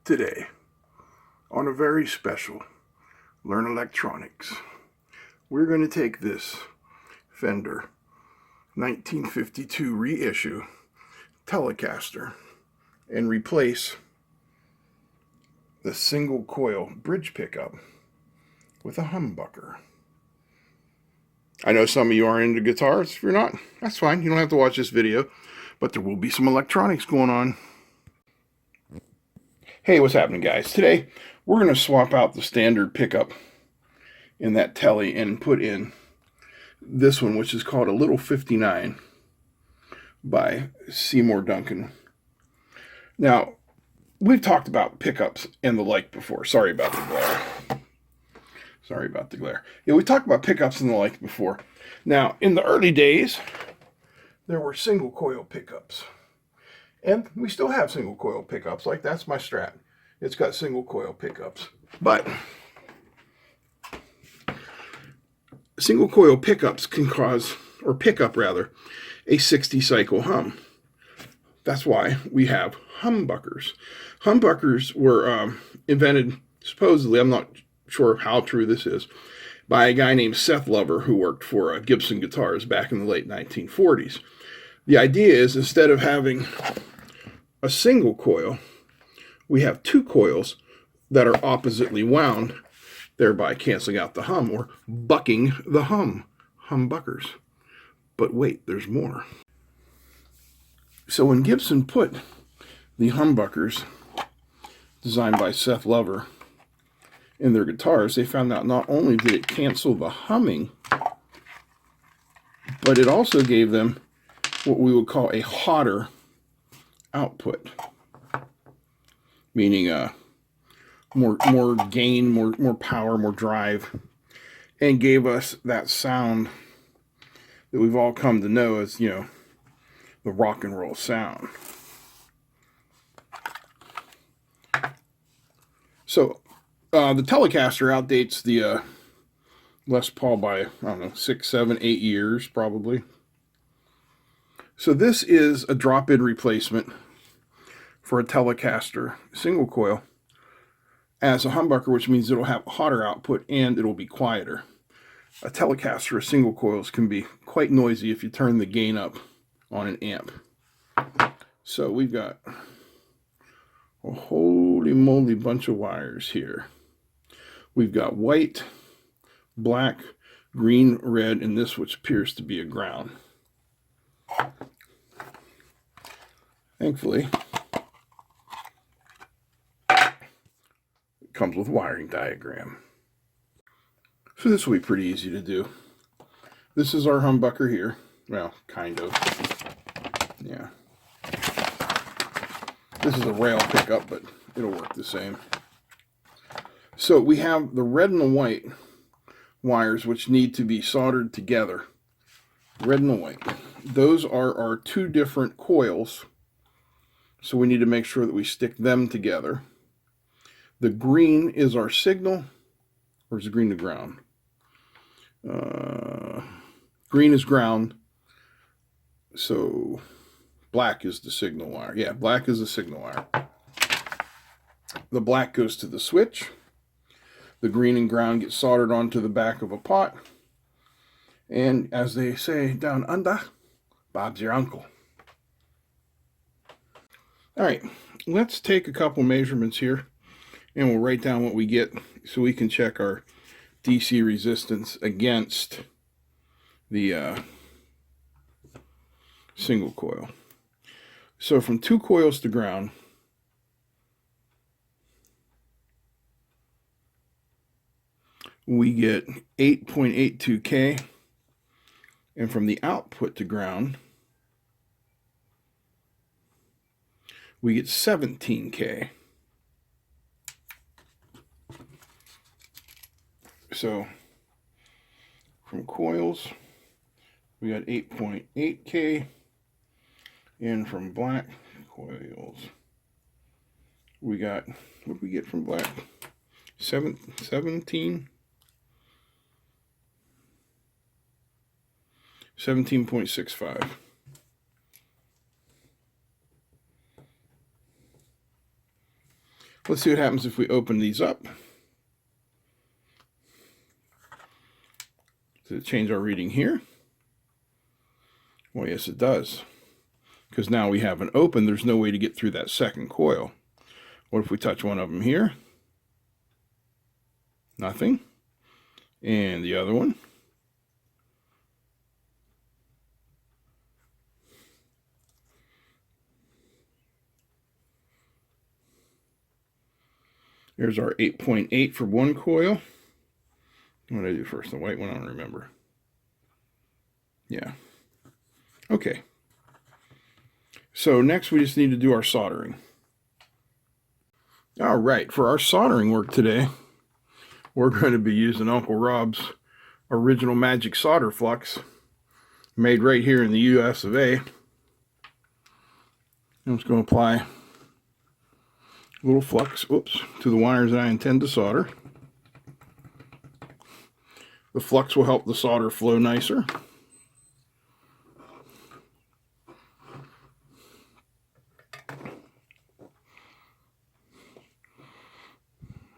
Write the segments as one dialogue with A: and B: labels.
A: Today, on a very special Learn Electronics, we're going to take this Fender 1952 reissue Telecaster and replace the single coil bridge pickup with a humbucker. I know some of you aren't into guitars. If you're not, that's fine. You don't have to watch this video, but there will be some electronics going on. Hey, what's happening, guys? Today, we're going to swap out the standard pickup in that Tele and put in this one, which is called a Little 59 by Seymour Duncan. Now, we've talked about pickups and the like before. Sorry about the glare. Yeah, we talked about pickups and the like before. Now, in the early days, there were single coil pickups. And we still have single coil pickups. Like, that's my Strat. It's got single coil pickups. But single coil pickups can cause, or pickup rather, a 60 cycle hum. That's why we have humbuckers. Humbuckers were invented, supposedly, I'm not sure how true this is, by a guy named Seth Lover who worked for Gibson Guitars back in the late 1940s. The idea is, instead of having a single coil, we have two coils that are oppositely wound, thereby canceling out the hum, or bucking the hum. Humbuckers. But wait, there's more. So when Gibson put the humbuckers, designed by Seth Lover, in their guitars, they found out not only did it cancel the humming, but it also gave them what we would call a hotter output, meaning more gain, more power, more drive, and gave us that sound that we've all come to know as, you know, the rock and roll sound. So the Telecaster outdates the Les Paul by, I don't know, 6, 7, 8 years probably. So this is a drop-in replacement for a Telecaster single coil as a humbucker, which means it'll have a hotter output and it'll be quieter. A Telecaster or single coils can be quite noisy if you turn the gain up on an amp. So we've got a holy moly bunch of wires here. We've got white, black, green, red, and this which appears to be a ground. Thankfully, it comes with a wiring diagram. So this will be pretty easy to do. This is our humbucker here. Well, kind of. Yeah. This is a rail pickup, but it'll work the same. So we have the red and the white wires, which need to be soldered together. Red and the white. Those are our two different coils, so we need to make sure that we stick them together. The green is our signal, or is it green to ground? Green is ground, so black is the signal wire. Yeah, black is the signal wire. The black goes to the switch. The green and ground get soldered onto the back of a pot. And as they say down under, Bob's your uncle. All right, let's take a couple measurements here and we'll write down what we get so we can check our DC resistance against the single coil. So from 2 coils to ground, we get 8.82K, and from the output to ground, we get 17K. So from coils, we got 8.8K, and from black coils, we got, what did we get from black? 17.65. Let's see what happens if we open these up. Does it change our reading here? Well, yes, it does. Because now we have an open, there's no way to get through that second coil. What if we touch one of them here? Nothing. And the other one. There's our 8.8 for one coil. What did I do first? The white one? I don't remember. Yeah. Okay. So next we just need to do our soldering. All right, for our soldering work today, we're going to be using Uncle Rob's original magic solder flux, made right here in the US of A. I'm just going to apply a little flux, to the wires that I intend to solder. The flux will help the solder flow nicer.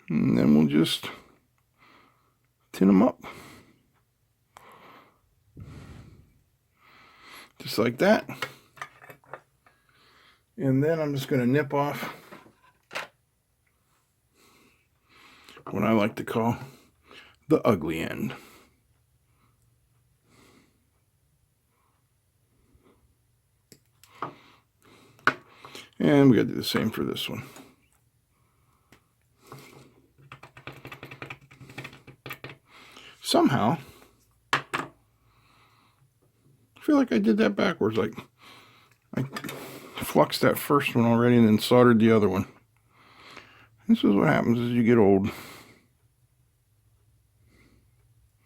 A: And then we'll just tin them up. Just like that. And then I'm just going to nip off what I like to call the ugly end. And we got to do the same for this one. Somehow, I feel like I did that backwards. Like I fluxed that first one already and then soldered the other one. This is what happens as you get old.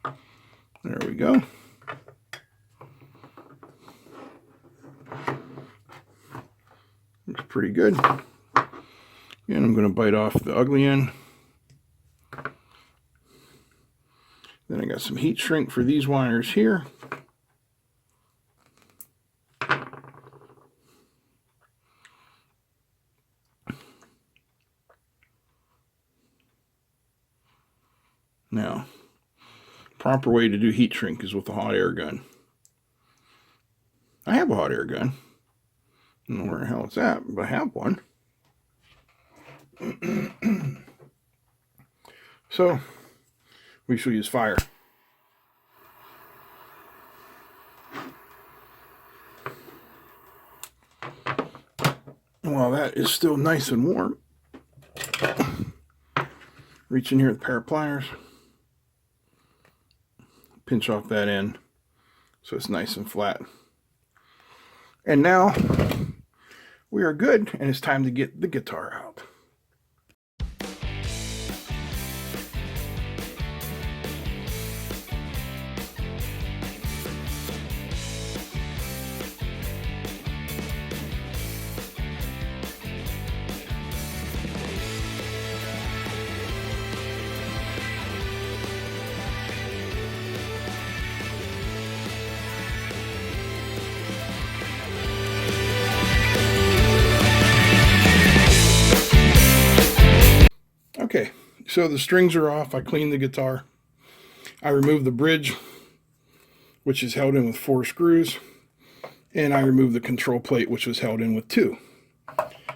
A: There we go. Looks pretty good. And I'm going to bite off the ugly end. Then I got some heat shrink for these wires here. Now, proper way to do heat shrink is with a hot air gun. I have a hot air gun. I don't know where the hell it's at, but I have one. So, we shall use fire. While that is still nice and warm, reach in here with a pair of pliers, pinch off that end so it's nice and flat. And now we are good, and it's time to get the guitar out. Okay, so the strings are off. I cleaned the guitar. I removed the bridge, which is held in with 4 screws, and I removed the control plate, which was held in with 2.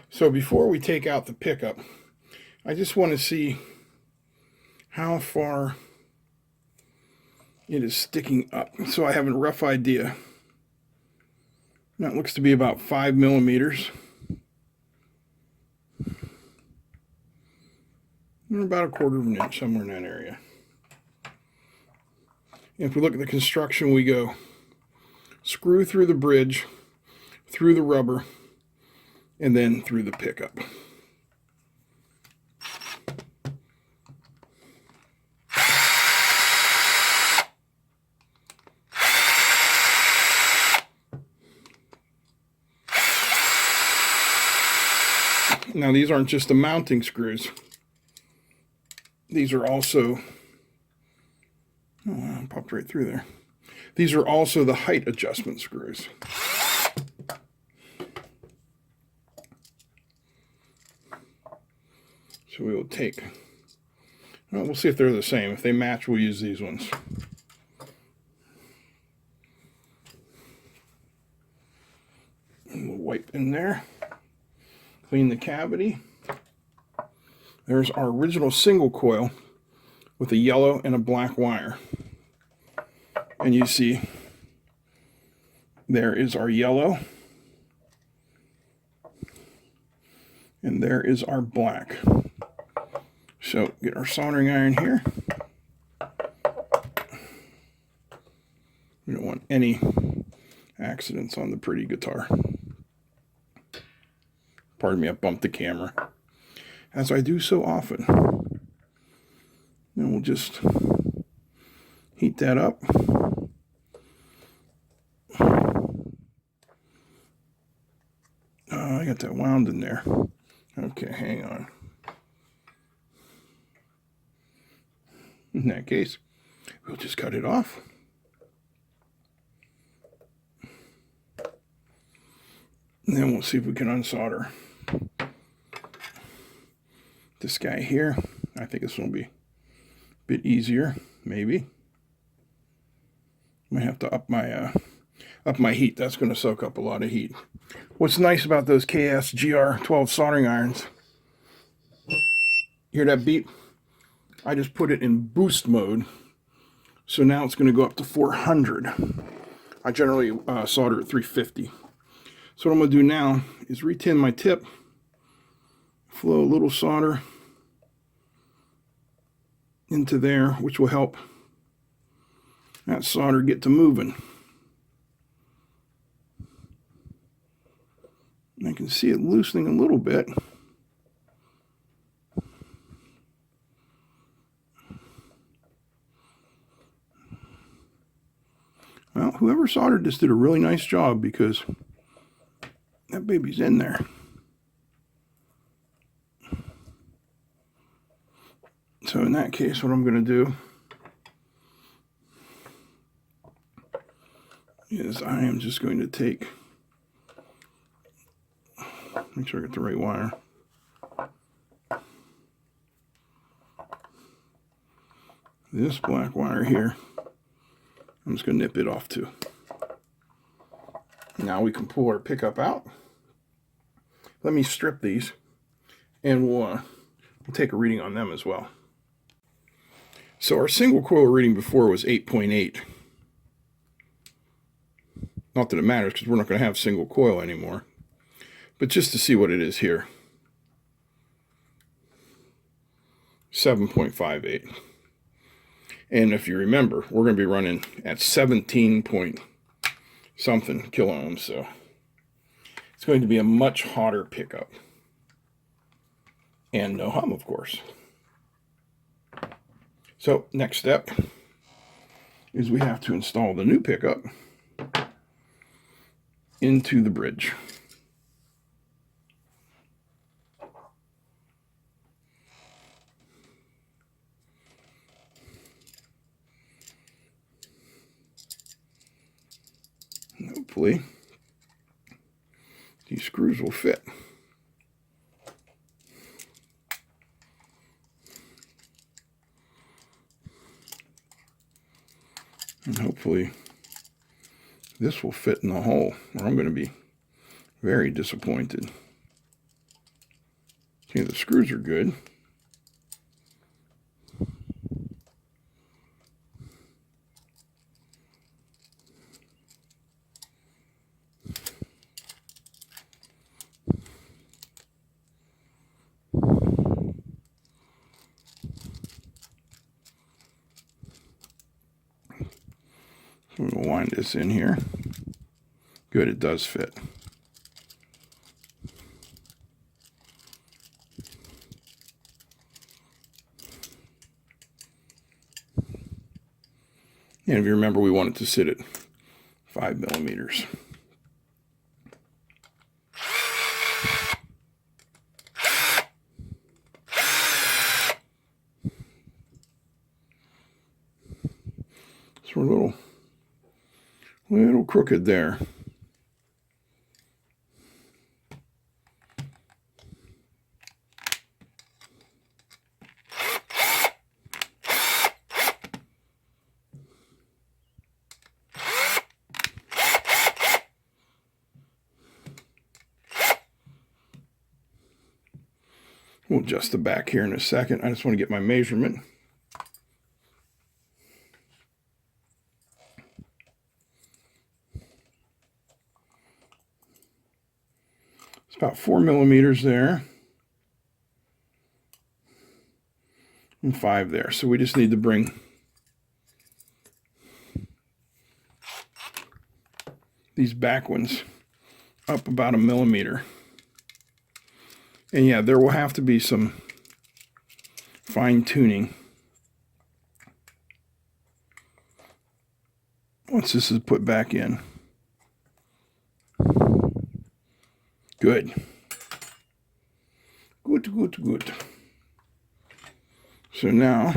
A: So before we take out the pickup, I just want to see how far it is sticking up, so I have a rough idea. That looks to be about 5 millimeters. About 1/4 of an inch, somewhere in that area. And if we look at the construction, we go screw through the bridge, through the rubber, and then through the pickup. Now these aren't just the mounting screws. These are also, oh wow, popped right through there. These are also the height adjustment screws. So we will take, well, we'll see if they're the same. If they match, we'll use these ones. And we'll wipe in there, clean the cavity. There's our original single coil with a yellow and a black wire. And you see, there is our yellow, and there is our black. So get our soldering iron here. We don't want any accidents on the pretty guitar. Pardon me, I bumped the camera, as I do so often. And we'll just heat that up. I got that wound in there. Okay, hang on. In that case, we'll just cut it off. And then we'll see if we can unsolder this guy here. I think this will be a bit easier, maybe. Might have to up my heat. That's going to soak up a lot of heat. What's nice about those KS GR12 soldering irons, hear that beep? I just put it in boost mode, so now it's going to go up to 400. I generally solder at 350. So what I'm going to do now is retin my tip, flow a little solder into there, which will help that solder get to moving. And I can see it loosening a little bit. Well, whoever soldered this did a really nice job, because that baby's in there. So in that case, what I'm going to do is I am just going to take, make sure I get the right wire. This black wire here, I'm just going to nip it off too. Now we can pull our pickup out. Let me strip these, and we'll take a reading on them as well. So our single coil reading before was 8.8. Not that it matters, because we're not going to have single coil anymore. But just to see what it is here. 7.58. And if you remember, we're going to be running at 17 point something kilo ohms, so it's going to be a much hotter pickup. And no hum, of course. So next step is we have to install the new pickup into the bridge. And hopefully these screws will fit. And hopefully this will fit in the hole, or I'm going to be very disappointed. Okay, the screws are good. I'm going to wind this in here. Good, it does fit. And if you remember, we want it to sit at 5 millimeters. So we're a little crooked there. We'll adjust the back here in a second. I just want to get my measurement. It's about 4 millimeters there. And 5 there. So we just need to bring these back ones up about 1 millimeter. And yeah, there will have to be some fine tuning once this is put back in. Good. Good, good, good. So now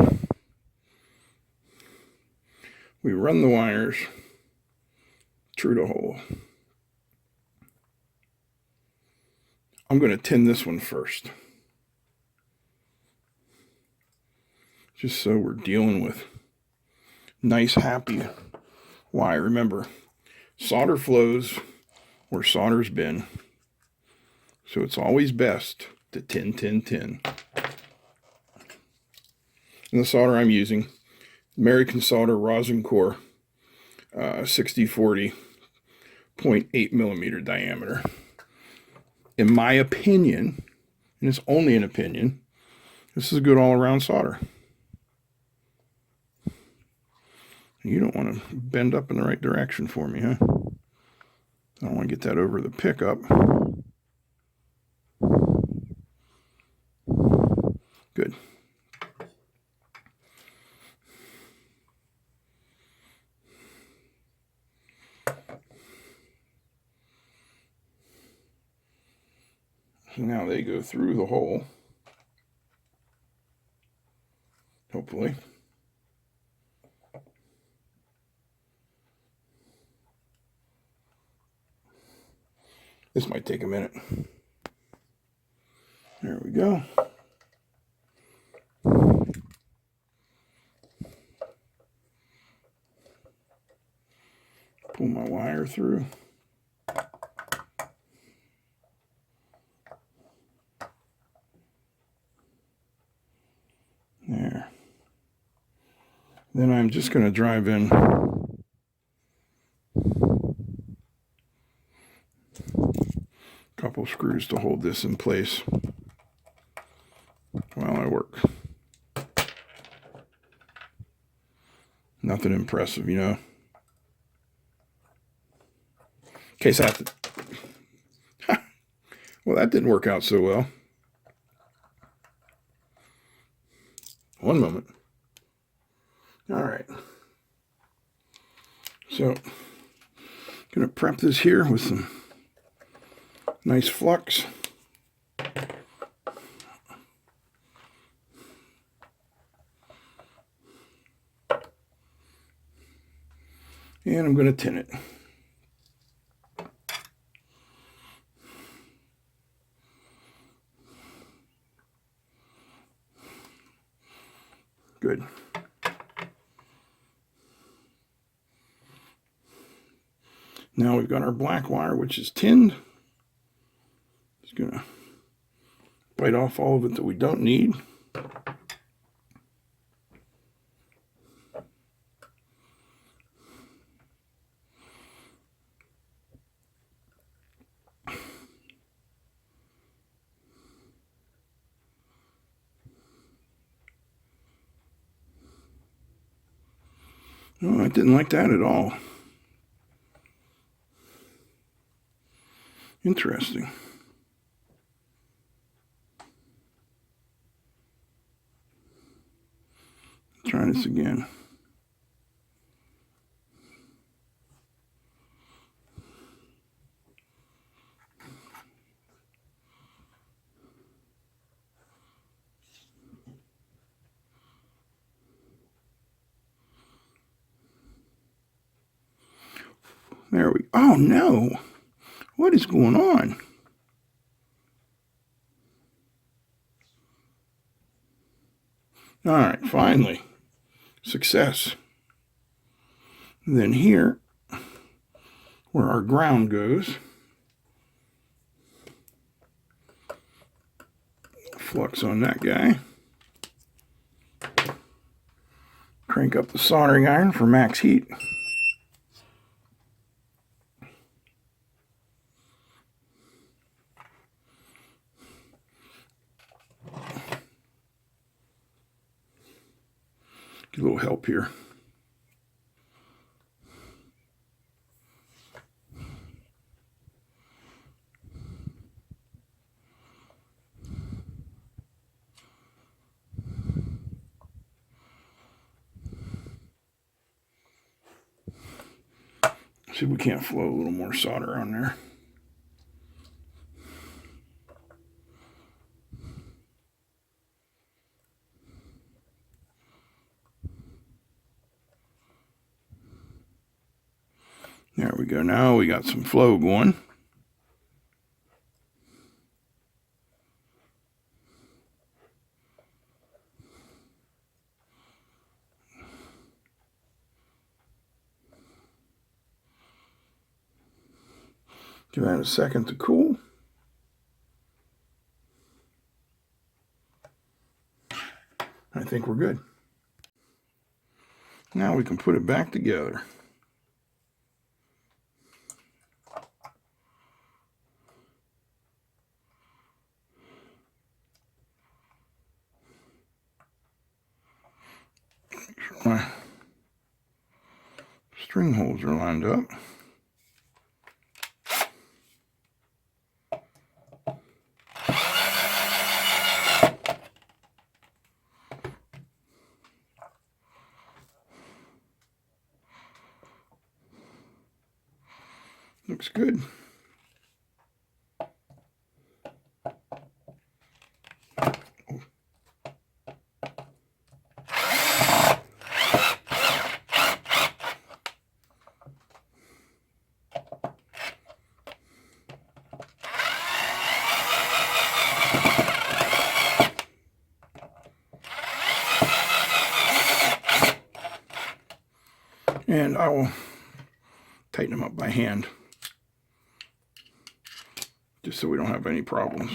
A: we run the wires through the hole. I'm going to tin this one first, just so we're dealing with nice, happy wire. Remember, solder flows where solder's been, so it's always best to tin, tin, tin. And the solder I'm using, American Solder Rosin Core 6040 0.8 millimeter diameter. In my opinion, and it's only an opinion, this is good all-around solder. You don't want to bend up in the right direction for me, huh? I don't want to get that over the pickup. Good. So now they go through the hole, hopefully. This might take a minute. There we go. Pull my wire through. There. Then I'm just going to drive in a couple screws to hold this in place while I work. Nothing impressive, you know. In case I have to... Well, that didn't work out so well. One moment. All right. So, I'm going to prep this here with some nice flux. And I'm going to tin it. Good. Now we've got our black wire, which is tinned. Just going to bite off all of it that we don't need. Oh, I didn't like that at all. Interesting. Try this again. There we go. Oh no! What is going on? All right, finally. Success. And then here, where our ground goes, flux on that guy. Crank up the soldering iron for max heat. Get a little help here. See if we can't flow a little more solder on there. There we go. Now we got some flow going. Give that a second to cool. I think we're good. Now we can put it back together. Make sure my string holes are lined up. Looks good. And I will tighten them up by hand, just so we don't have any problems.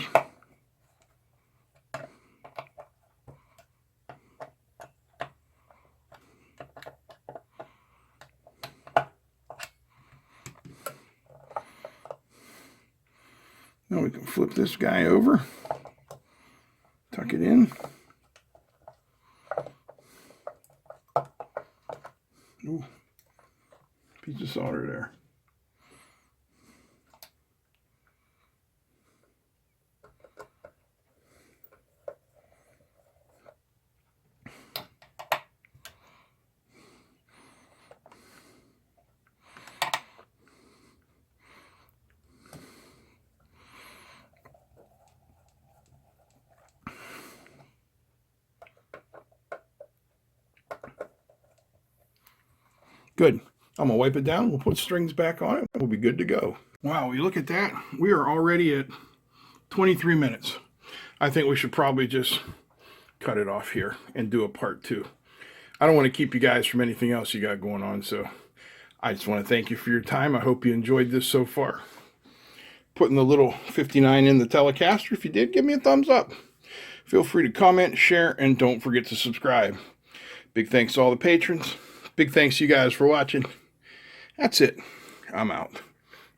A: Now we can flip this guy over, tuck it in. Ooh, piece of solder there. Good. I'm going to wipe it down. We'll put strings back on it. We'll be good to go. Wow, you look at that. We are already at 23 minutes. I think we should probably just cut it off here and do a part 2. I don't want to keep you guys from anything else you got going on, so I just want to thank you for your time. I hope you enjoyed this so far. Putting the little 59 in the Telecaster. If you did, give me a thumbs up. Feel free to comment, share, and don't forget to subscribe. Big thanks to all the patrons. Big thanks to you guys for watching. That's it. I'm out.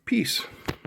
A: Peace.